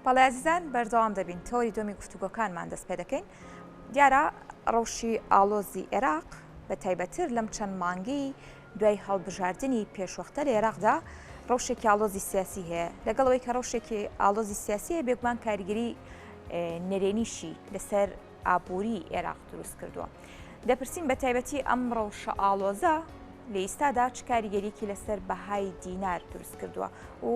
بەڵێ عزیزان بەردەوام دەبین تۆری دۆمی گفتوگۆکانمان دەست پێ دەکەین دیارە ڕەوشی ئاڵۆزی عێراق بە تایبەتر لەم چەند مانگی دوای هەڵبژاردننی پێشوەختە لە عێراقدا ڕەوشێکی ئاڵۆزی سیاسی هەیە لەگەڵەوەی کە ڕەوشێکی ئاڵۆزی سیاسیە بێگومان کاریگەری نەرێنیشی لەسەر ئابووری عێراق دروست کردووە دەپرسین بە تایبەتی ئەم ڕەوشە ئاڵۆزە لە ئێستادا چ کاریگەریەکی لەسەر بەهای دینار دروست کردووە و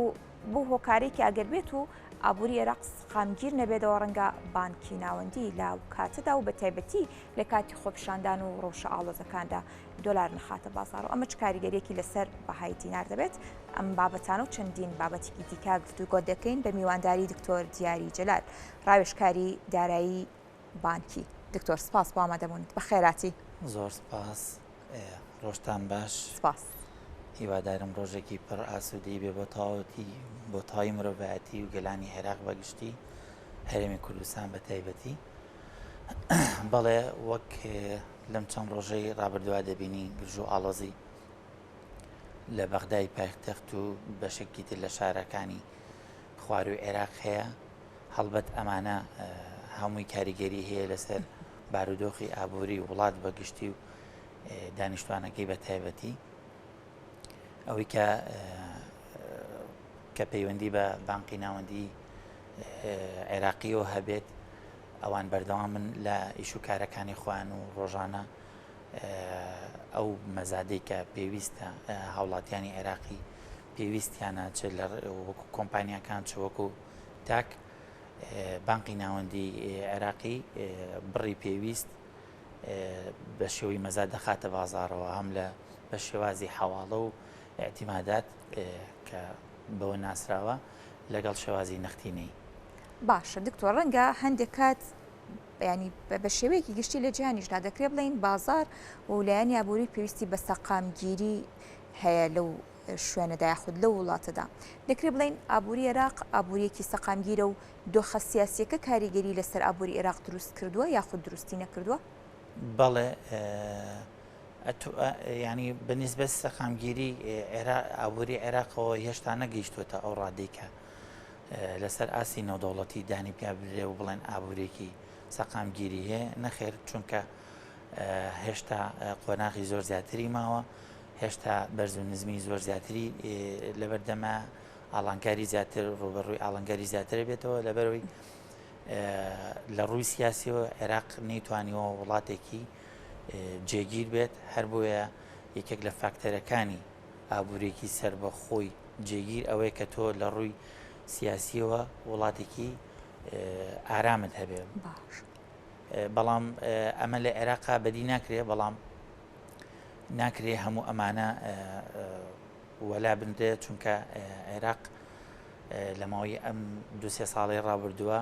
بۆ هۆکارێکی ئەگەر بێت و ئابووری عێراق خامگیر نەبێتەوە ڕەنگە بانکی ناوەندی لاو کاتەدا و بە تایبەتی لە کاتی خۆپیشاندان و ڕەوشە ئاڵۆزەکاندا دۆلار نەخاتە بازاڕ و ئەمە چ کاریگەریەکی لەسەر بەهای دینار دەبێت ئەم بابەتانە و چەندین بابەتێکی دیکە گفتوگۆ دەکەین بە میوانداری دکتۆر دیاری جەلال ڕاوێژکاری دارایی بانکی دکتۆر سپاس بۆ ئامادەبوونیت بە خێراتی زۆر سپاس ڕۆژتان باش سپاس هیوادارم ڕۆژێکی پڕ ئاسوودەی بێ بۆ تاوەتی بۆ تای مرۆڤایەتی و گەلانی عێراق بەگشتی هەرێمی کوردستان بە تایبەتی بەڵێ وەک لەم چەند ڕۆژەی ڕابردووا دەبینی گرژ و ئاڵۆزی لە بەغدای پایتەخت و بەشێکی تر لە شارەکانی خواروی عێراق هەیە هەڵبەت ئەمانە هەمووی کاریگەری هەیە لەسەر بارودۆخی ئابووری وڵات بەگشتی و دانیشتوانەکەی بە تایبەتی ئەوەی کە پەیوەندی بە بانقی ناوەندی عێراقیەوە هەبێت ئەوان بەردەوام من لە ئیش و کارەکانی خۆیان و ڕۆژانە ئەو مەزادەی کە پێویستە هاوڵاتیانی عێراقی پێویستیانە چ لە وەکو کۆمپانیاکان چ وەکو تاک بانقی ناوەندی عێراقی بڕی پێویست بە شێوەی مەزاد دەخاتە بازارەوە هەم لە بە شێوازی حەواڵە و اعتیمادات کە بەوە ناسراوە لەگەڵ شێوازی نەختینەی باشە دکتۆر ڕەنگە هەندێک کات ینی بە شێوەیەکی گشتی لە جیهانیشدا دەکرێت بڵین بازار و لایەنی ئابووری پێویستی بە سەقامگیری هەیە لەو شوێنەدا یاخود لەو وڵاتەدا دەکرێت بڵین ئابووری عێراق ئابووریەکی سەقامگیرە و دۆخە سیاسیەکە کاریگەری لەسەر ئابووری عێراق دروست کردووە یاخود دروستی نەکردووە بەڵێ ینی بەنسبەت سەقامگیری ئابووری عێراقەوە هێشتا نەگەیشتوێتە ئەو ڕادێکە لەسەر ئاسی نەودەوڵەتی دانی پیا برێ و بڵێن ئابوورێکی سەقامگیری هەیە نەخێر چونکە هێشتا قۆناغی زۆر زیاتری ماوە هێشتا بەرز و نزمی زۆر زیاتری لەبەردەما ئاڵانکاری زیاتر ڕوبەڕووی ئاڵنگاری زیاتر بێتەوە لەبەرەوەی لە ڕووی سیاسیەوە عێراق نەیتوانیەوە وڵاتێکی جێگیر بێت هەر بۆیە یەکێک لە فاکتەرەکانی ئابوورێکی سەر بە خۆی جێگیر ئەوەیە کە تۆ لە ڕووی سیاسیەوە وڵاتێکی ئارامت هەبێ بەڵام ئەمە لە عێراقا بەدی ناکرێ بەڵام ناکرێ هەموو ئەمانە وەلا بندێ چونکە عێراق لە ماوەی ئەم دو-سێ ساڵی ڕابردووە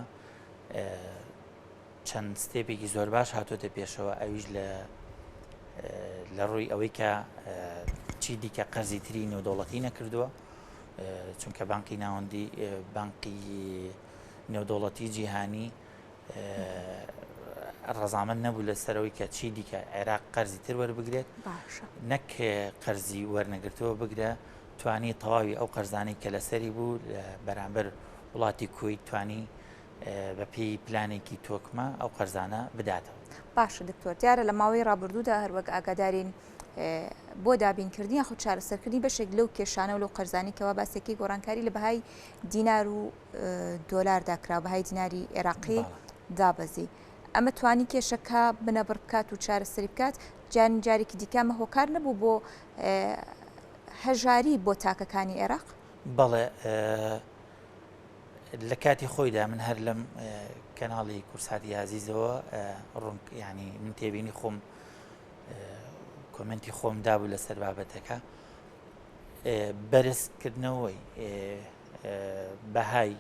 چەند ستێپێکی زۆر باش هاتوۆتە پێشەوە ئەویش لە ڕووی ئەوەی کە چی دیکە قەرزی تری نێودەوڵەتی نەکردووە چونکە بانقی ناوەندی بانقی نێودەوڵەتی جیهانی ڕەزامەند نەبوو لەسەرەوەی کە چی دیکە عێراق قەرزی تر وەربگرێت نەک قەرزی وەرنەگرتەوە بگرە توانی تەواوی ئەو قەرزانەی کە لەسەری بوو بەرامبەر وڵاتی کوێیت توانی بە پێی پلانێکی تۆکمە ئەو قەرزانە بداتەوە باشە دکتۆر دیارە لە ماوەی ڕابردوودا هەروەک ئاگادارین بۆ دابینکردنی یاخود چارەسەرکردنی بەشێک لەو کێشانە و لەو قەرزانی کەوا باسێکی گۆڕانکاری لە بەهای دینار و دۆلار داکرا بەهای دیناری عێراقی دابەزی ئەمە توانی کێشەکە بنەبڕ بکات و چارەسەری بکات جارێکی دیکەمە هۆکار نەبوو بۆ هەژاری بۆ تاکەکانی عێراق بەڵێ لە کاتی خۆیدا من هەر لەم کەناڵی کورساتی عزیزەوە ینی من تێبینی خۆم کۆمنتی خۆم دابوو لەسەر بابەتەکە بەرزکردنەوەی بەهای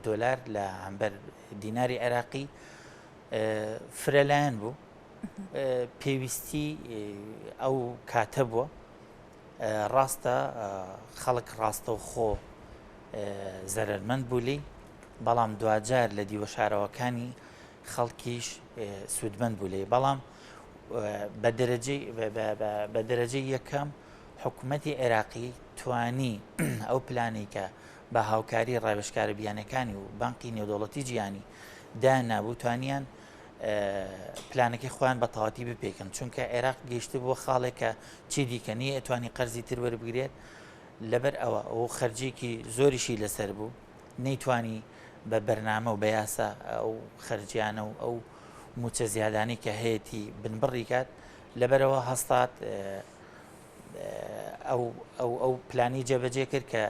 دۆلار لە هەمبەر دیناری عێراقی فرەلایەن بوو پێویستی ئەو کاتە بووە ڕاستە خەڵک ڕاستە و خۆ زەرمەند بوولی بەڵام دوجار لە دیوە شارەوەکانی خەڵکیش سوودمەند بوو لێ بەڵام بە دەرەجەی یەکەم حکوومەتی عێراقی توانی ئەو پلانی کە بە هاوکاری ڕێبشکارە بیانەکانی و بانقی نێودەوڵەتی جیهانی دانابوو توانیان پلانەکەی خۆیان بە تەواتی بپێکن چونکە عێراق گەیشتە بۆ خاڵێک کە چی دیکەنی ئەتوانی قەرزی تر وەربگرێت لەبەر ئەوە ئەو خەرجێکی زۆریشی لەسەر بوو نەیتوانی بە بەرنامە و بە یاسا ئەو خەرجیانە و ئەو موچە زیادانی کە هەیەی بنبڕی کات لەبەرەوە هەستات ئەو پلانی جێبەجێ کرد کە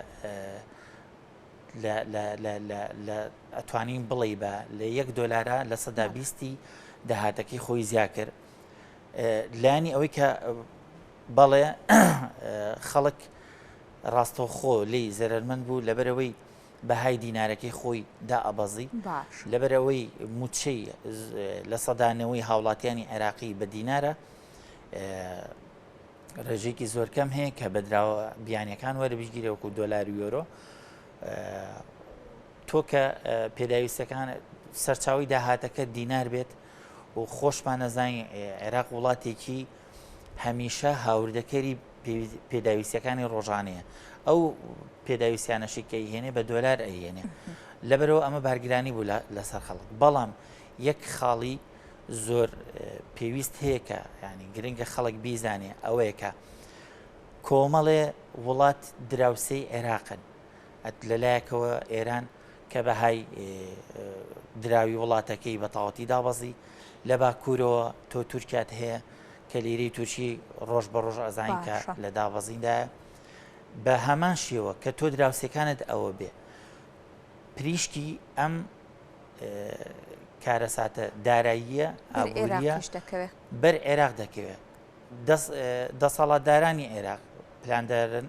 ئەتوانین بڵێ بە لە $1 لە 120 داهاتەکەی خۆی زیا کرد لانی ئەوەی کە بەڵێ خەڵک ڕاستەوخۆ لی زەرمەند بوو لەبەرەوەی بەهای دینارەکەی خۆی دائەبەزی لەبەرەوەی موچەی لە سەدانەوەی هاوڵاتیانی عێراقی بە دینارە ڕێژێکی زۆر کەم هەیە کە بەدراوە بیانیەکان وەرەبیگیرە وەکو $و یۆرۆ تۆ کە پێداویستەکان سەرچاوی داهاتەکە دینار بێت و خۆشمان نەزانین عێراق وڵاتێکی هەمیشە هاوردەکەری پێداویستەکانی ڕۆژانەیە ئەو پێداویستیانەشی کە هێنێ بە $، ئەهێنێ لەبەرەوە ئەمە بارگرانی بوو لەسەر خەڵک بەڵام یەک خاڵی زۆر پێویست هەیە کە ینی گرنگە خەڵک بیزانێ ئەوەیە کە کۆمەڵێ وڵات دراوسەی عێراقن لەلایەکەوە ئێران کە بەهای دراوی وڵاتەکەی بە تەواتی دابەزی لە باکوورەوە تۆ تورکات هەیە کە لیرەی تووشی ڕۆژ بە ڕۆژ ئەزانین کە لە دابەزیندایە بە هەمان شێوە کە تۆ دراوسەکانت ئەوە بێ پریشکی ئەم کارەساتە داراییە ئابوووریە بەر عێراق دەکەوێت دەسەڵاتدارانی عێراق پلاندارن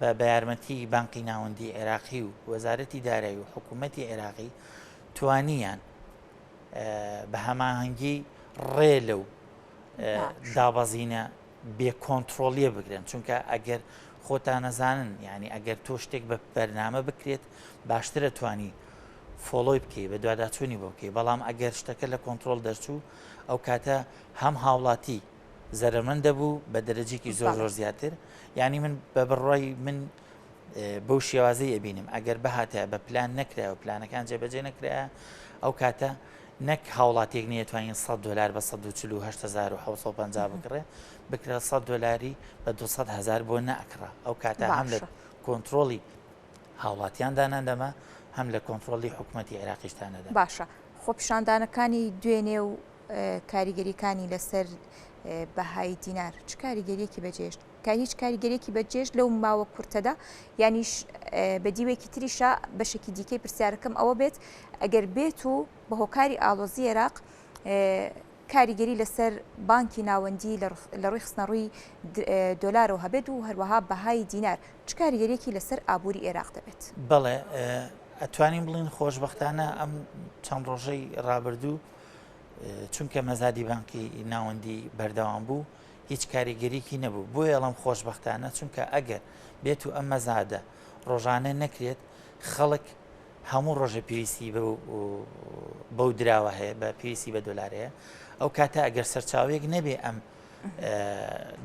بە یارمەتی بانقی ناوەندی عێراقی و وەزارەتی دارایی و حکوومەتی عێراقی توانیان بە هەماهەنگی ڕێ لەو دابەزینە بێ کۆنتترۆلیە بگرن چونکە ئەگەر خۆتان نەزانن ینی ئەگەر تۆ شتێک بە بەرنامە بکرێت باشترە توانی فۆلۆی بکەی بە دوواداچوونی بۆ بکەی بەڵام ئەگەر شتەکە لە کۆنتترۆل دەرچوو ئەو کاتە هەم هاوڵاتی زەرمەند دەبوو بە دەرەجێکی زۆر زۆر زیاتر ینی من بە بڕای من بەو شێوازەی ئەبینم ئەگەر بەهاتە بە پلان نەکرا و پلانەکان جێبەجێ نەکرا ئەو کاتە نەک هاوڵاتێک نێتوانین $100 بە 148,750 بکڕێ بکرە $100 بە 200,000 بۆ نەئەکڕا ئەو کاتە هەم لە کۆنتترۆلی هاوڵاتیان دانەدەما هەم لە کۆنتترۆلی حکوومەتی عێراقیشتانەدا باشە خۆ پیشاندانەکانی دوێنێ و کاریگەریەکانی لەسەر بەهای دینار چ کاریگەریەکی بەجێشت کە هیچ کاریگەریەکی بەجێشت لەو ماوە کورتەدا یانیش بە دیوێکی تریشە بەشێکی دیکەی پرسیارەکەم ئەوە بێت ئەگەر بێت و بە هۆکاری ئاڵۆزی عێراق کاریگەری لەسەر بانکی ناوەندی لە ڕووی خستنەڕووی $و هەبێت و هەروەها بەهای دینار چ کاریگەریەکی لەسەر ئابووری عێراق دەبێت بەڵێ ئەتوانین بڵین خۆشببختانە ئەم چەند ڕۆژەی ڕابردوو چونکە مەزادی بانکی ناوەندی بەردەوام بوو هیچ کاریگەریکی نەبوو بۆیە ئەڵم خۆشببختانە چونکە ئەگەر بێت و ئەم مەزادە ڕۆژانە نەکرێت خەڵک هەموو ڕۆژە پێویستی بەو دراوە هەیە بە پێویستی بە $، ئەو کاتە ئەگەر سەرچاوێک نەبێ ئەم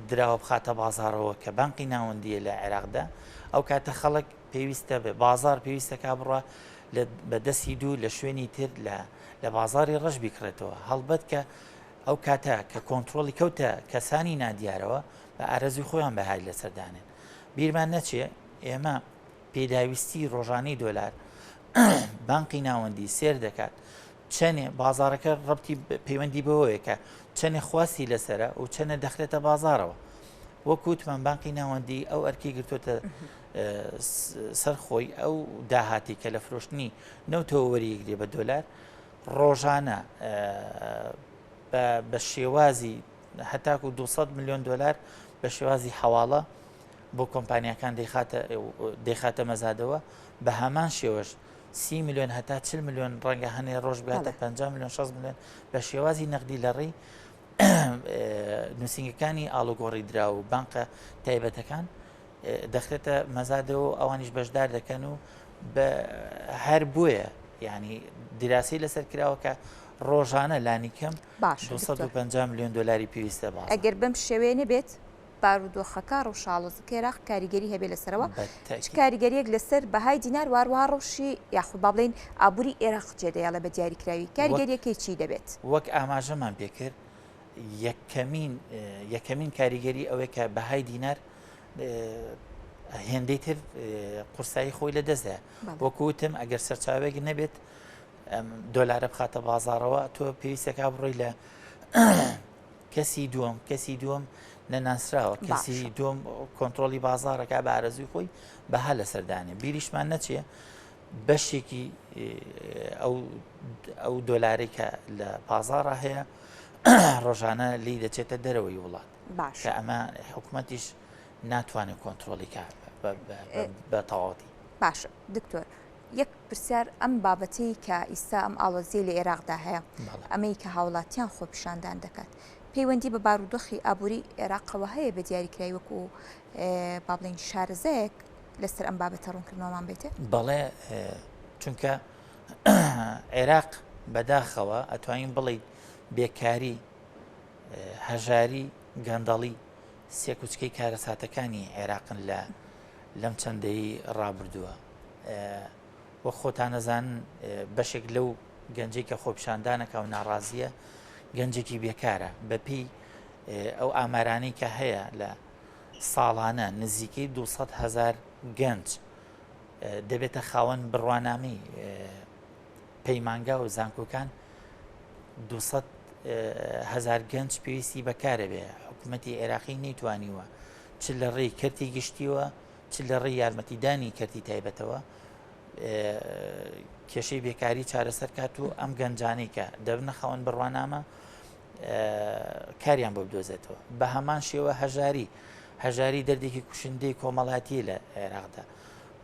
دراوە بخاتە بازارەوە کە بانقی ناوەندیە لە عێراقدا ئەو کاتە خەڵک پێویستە بێ بازار پێویستەکە بڕە بە دەستی دوو لە شوێنی تر لە بازاری ڕەش بیکڕێتەوە هەڵبەت کە ئەو کاتە کە کۆنتترۆلی کەوتە کەسانی نادیارەوە بە ئارەزوی خۆیان بەهای لەسەردانێن بیرمان نەچێ ئێمە پێداویستی ڕۆژانەی $، بانقی ناوەندی سێر دەکات چەنێ بازارەکە ڕەبتی پەیوەندی بەوەیە کە چەنێ خواستی لەسرە و چەنە دەخرێتە بازارەوە وەکوتمان بانقی ناوەندی ئەو ئەرکی گرتوتە سەرخۆی ئەو داهاتی کە لە فرۆشتنی نەوتەوە وەریەگرێ بە $، ڕۆژانە بە شێوازی هەتاکو $200 میلیۆن بە شێوازی حەواڵە بۆ کۆمپانیەکان دەیخاتە مەزادەوە بە هەمان شێوەش 30 میلیۆن هەتا 40 میلیۆن ڕەنگە هەنێ ڕۆژ بگاتە 50 میلیۆن 60 میلیۆن بە شێوازی نەقدی لە ڕێی نووسنگەکانی ئاڵوگۆڕی درا و بانقە تایبەتەکان دەخرێتە مەزادەوە ئەوانیش بەشدار دەکەن و هەر بووە ینی دیراسی لەسەر کراوە کە ڕۆژانە لانی کەم $250 میلیۆن پێویستە باز ئەگەر بەم شێوەیە نەبێت بارودۆخەکە ڕەوشاڵۆزەکە عێراق کاریگەری هەبێ لەسەرەوە بالتأكيد. کاریگەریەک لەسەر بەهای دینار واروها ڕەوشی یاخود با بڵێن ئابووری عێراق جێدەیاڵە بە دیاریکراوی کاریگەریەکەی چی دەبێت؟ وەک ئاماژەمان پێکرد یەکەمین کاریگەری ئەوەیە کە بەهای دینار هێندەی تر قورسایی خۆی لە دەستدا وەکوتم ئەگەر سەرچاوێک نەبێت دۆلارە بخاتە بازارەوە تۆ پێویستەکە بڕۆی لە کەسی دووەم نەناسراوە کەسی دوم کۆنتترۆلی بازارەکە بە ئارەزوی خۆی بەها لە سەردانێ بیریشمان نەچێ بەشێکی ئەو دۆلاری کە لە بازارە هەیە ڕۆژانە لی دەچێتە دەرەوەی وڵات کە ئەمە حکوومەتیش ناتوانێت کۆنتترۆلیکە بە تەواوەتی. باشە دکتۆر یەک پرسیار ئەم بابەتی کە ئیستا ئەم ئاڵۆزیە لە عێراقدا هەیە ئەمەی کە هاوڵاتیان خۆپیشاندان دەکات پەیوەندی بە بارودۆخی ئابووری عێراقەوە هەیە بە دیاریکراوی وەکو با بڵێن شارەزەیەک لەسەر ئەم بابەتە ڕوونکردنەوەمان بێتێ؟ بەڵێ چونکە عێراق بەداخەوە ئەتوانین بڵێ بێکاری هەژاری گەندەڵی سێ کوچکەی کارەساتەکانی عێراقن لەم چەندەی ڕابردووە وە خۆتان نەزانن بەشێک لەو گەنجەی کە خۆپیشاندانەکە و ناڕازیە گەنجێکی بێکارە بەپی ئەو ئامارانی کە هەیە لە ساڵانە نزیکەی 200,000 گەنج دەبێتە خاوەن بڕوانامی پەیمانگا و زانکۆکان 200,000 گەنج پێویستی بەکارە بێ حکوومەتی عێراقی نەیتوانیوە چ لە ڕێی کەرتی گشتیوە چ لە ڕێی یارمەتیدانی کەرتی تایبەتەوە کێشەی بێکاری چارەسەر کات و ئەم گەنجانەی کە دەبنە خاوەن بڕوانامە کاریان بۆ بدۆزێتەوە بە هەمان شێوە هەژاری دەردێکی کوشندەی کۆمەڵاتی لە عێراقدا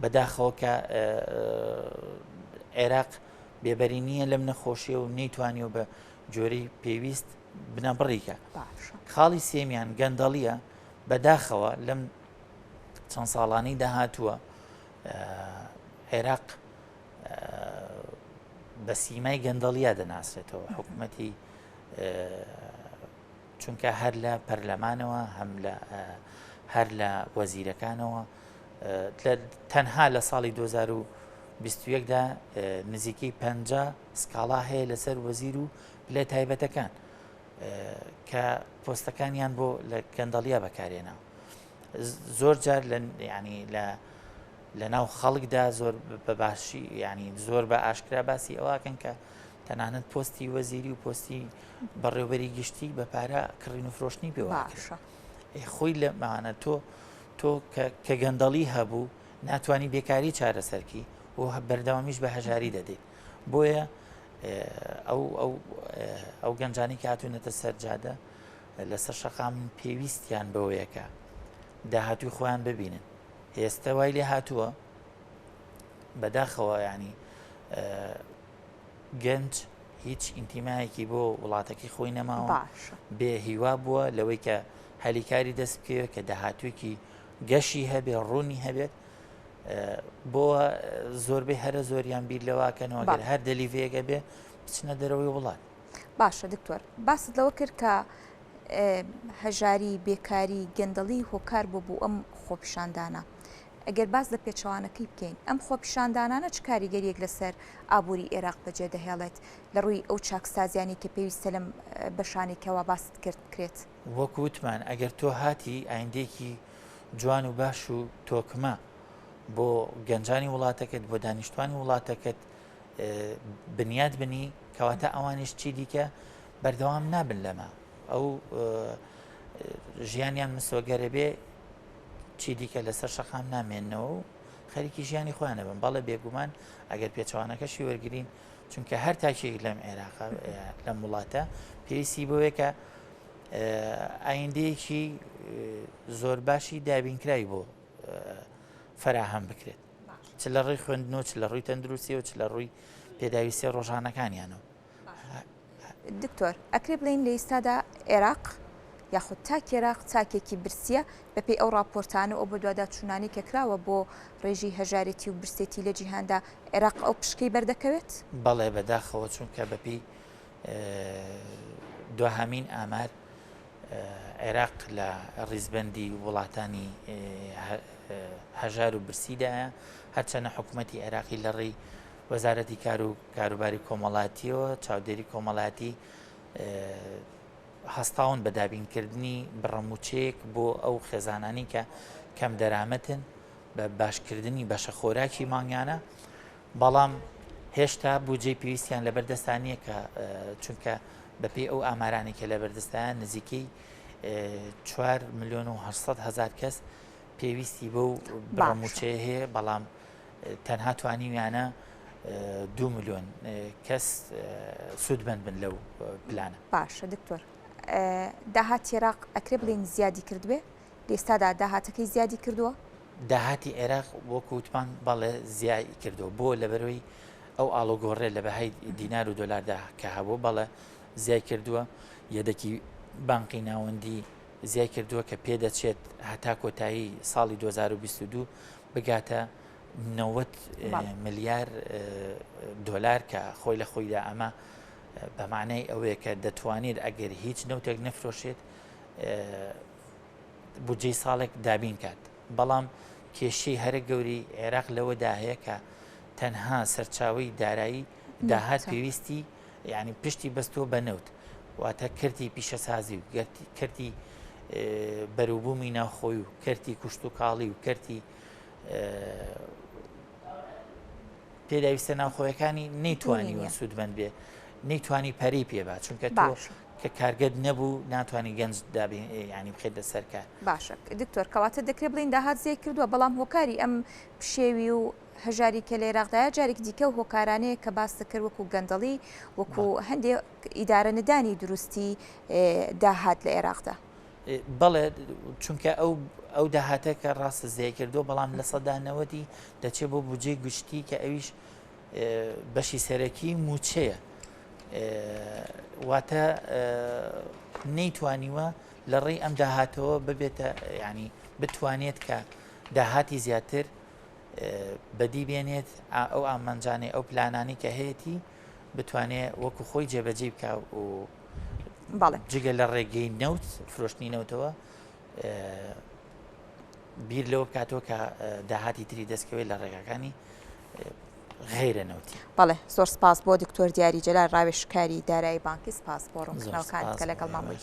بەداخەوە کە عێراق بێبەری نییە لەم نەخۆشیە و نەیتوانیەوە بە جۆرەی پێویست بنەبڕیکە خاڵی سێمیان گەندەڵیە بەداخەوە لەم چەند ساڵانەی داهاتووە عێراق بە سیمای گەندەڵیا دەناسرێتەوە حکوومەتی چونکە هەر لە پەرلەمانەوە هەر لە وەزیرەکانەوە تەنها لە ساڵی 2021دا نزیکەی 50 سکاڵا هەیە لەسەر وەزیر و لە تایبەتەکان کە پۆستەکانیان بۆ لە گەندەڵیا بەکارێنەوە زۆر جار لە ناو خەڵکدا زۆر بەباشی ینی زۆر بە ئاشکرا باسی ئەوەکەن کە تەنانەت پۆستی وەزیری و پۆستی بەڕێوبەری گشتی بە پارە کڕین و فرۆشتنی پێوە خۆی لە ماانە تۆ کە گەندەڵی هەبوو ناتوانانی بێکاری چارەسەرکی و بەردەوامیش بە هەژاری دەدەیت بۆیە ئەو گەنجانی کە هاتوونەتە سەرجادە لەسەر شەقام پێویستیان بەوەیەکە داهاتوی خۆیان ببینن ئێستا وای لێ هاتووە بەداخەوە ینی گەنج هیچ ئینتیمایەکی بۆ وڵاتەکەی خۆی نەماوە بێ هیوا بووە لەوەی کە هەلیکاری دەست بکەوە کە داهاتوویەکی گەشی هەبێ ڕوونی هەبێت بۆ زۆربەی هەرە زۆریان بیر لەواکەنەوە گەر هەر دەلیڤەیەگە بێ بچنە دەرەوەی وڵات. باشە دکتۆر باست لەوە کرد کە هەژاری بێکاری گەندەڵی هۆکار بوو ئەم خۆپیشاندانە ئەگەر باز لە پێچەوانەکەی بکەین ئەم خۆپیشاندانانە چ کاریگەریەک لەسەر ئابووری عێراق بەجێ دەهێڵێت لە ڕووی ئەو چاکسازیانی کە پێویستە لەم بەشانێکەوە باست کرێت وەکوتمان ئەگەر تۆ هاتی ئایندێکی جوان و باش و تۆکمە بۆ گەنجانی وڵاتەکەت بۆ دانیشتوانی وڵاتەکەت بنیاد بنی کەواتە ئەوانش چی دیکە بەردەوام نابن لەمە ئەو ژیانیان مسۆگەرە بێ چی دیکە لەسەر شەقام نامێنەوە و خەریکی ژیانی خۆیانە بن بەڵێ بێگومان ئەگەر پێچەوانەکەشی وەرگین چونکە هەر تاکێک لەم عێراق لەم وڵاتە پێویستی بۆیە کە ئایندەیەکی زۆر باشی دابینکرای بۆ فراهەم بکرێت چ لە ڕێی خوێندنەوە چ لە ڕووی تەندروستی و چ لە ڕووی پێداویستی ڕۆژانەکانیانەوە. دکتۆر ئەکرێ بڵین لە ئێستادا عێراق یاخود تاک عێراق چاکێکی برسیە بەپێی ئەو راپۆرتانە ئەو بە دوواداچوونانی کە کراوە بۆ ڕێژی هەژارێتی و برسێتی لە جیهاندا عێراق ئەو پشکەی بەردەکەوێت؟ بەڵێ بەداخەوە چونکە بەپێی دوهەمین ئامار عێراق لە ڕیزبەندی وڵاتانی هەژار و برسیدایە هەرچەنە حکوومەتی عێراقی لە ڕێی وەزارەتی کار و کاروباری کۆمەڵاتیەوە چاودێری کۆمەڵاتی هەستاون بە دابینکردنی بڕەموچەیەک بۆ ئەو خێزانانی کە کەم دەرامەتن بە باشکردنی بەشە خۆراکی مانگیانە بەڵام هێشتا بودجێی پێویستیان لە بەردەستانیە کە چونکە بەپێی ئەو ئامارانی کە لە بەردەستیان نزیکەی 4,800,000 کەس پێویستی بەو بڕەموچەیە هەیە بەڵام تەنها توانیویانە 2 ملیۆن کەس سوودمەند بن لەو پلانە. باشە دکتۆر داهاتی عێراق ئەکرێ بڵێن زیادی کردوێ لێستادا داهاتەکەی زیادی کردووە؟ داهاتی عێراق وەکو وتمان بەڵێ زیادی کردووە بۆ لەبەرەوەی ئەو ئاڵۆگۆڕێ لە بەهای دینار و دۆلاردا کە هەبوو بەڵێ زیای کردووە یەدەکی بانقی ناوەندی زیای کردووە کە پێدەچێت هەتا کۆتایی ساڵی 2022 بگاتە 90 ملیار دۆلار کە خۆی لە خۆیدا ئەمە بەمانای ئەوەیە کە دەتوانێت ئەگەر هیچ نەوتێک نەفرۆشێت بودجەی ساڵێک دابین کات بەڵام کێشەی هەرە گەوری عێراق لەوەدا هەیە کە تەنها سەرچاوی دارایی داهات پێویستی یعنی پشتی بەستۆ بە نەوت واتە کردی پیشەسازی و کردی بەروبوومی ناوخۆی و کردی کوشت و کاڵی و کردی پێداویستە ناوخۆیەکانی نەیتوانیوە سوودمەند بێ نەیتوانی پەری پێبا چونکە تۆ کە کارگەد نەبوو ناتوانانی گەنج دابێ ینی بخێتە سەرکار. باشە دکتۆر کەواتە دەکرێت بڵین داهات زیای کردووە بەڵام هۆکاری ئەم پشێوی و هەژاری کە لە عێراقدایە جارێک دیکە و هۆکارانەیە کە باس دەکرد وەکو گەندەڵی وەکو هەندێک ئیدارە نەدانی دروستی داهات لە عێراقدا. بەڵێ چونکە ئەو داهاتە کە ڕاستە زیای کردو بەڵام لە سەدانەوەتی دەچێت بۆ بودجێ گشتی کە ئەویش بەشی سەرەکی موچەیە واتە نەیتوانیوە لە ڕێی ئەم داهاتەوە ببێتە ینی بتوانێت کە داهاتی زیاتر بەدی بێنێت ئەو ئامانجانێ ئەو پلانانی کە هەیەی بتوانێت وەکو خۆی جێبەجێ بکە و جگە لە ڕێگەی نەوت فرۆشتنی نەوتەوە بیر لەوە بکاتەوە کە داهاتی تری دەستکەوێت لە ڕێگەکانی غیرە نەوتی. بەڵێ زۆر سپاس بۆ دکتۆر دیاری جەلال ڕاوێژکاری دارایی بانکی سپاس بۆ ڕوونکردنەوەکانت کە لەگەڵ مامۆی.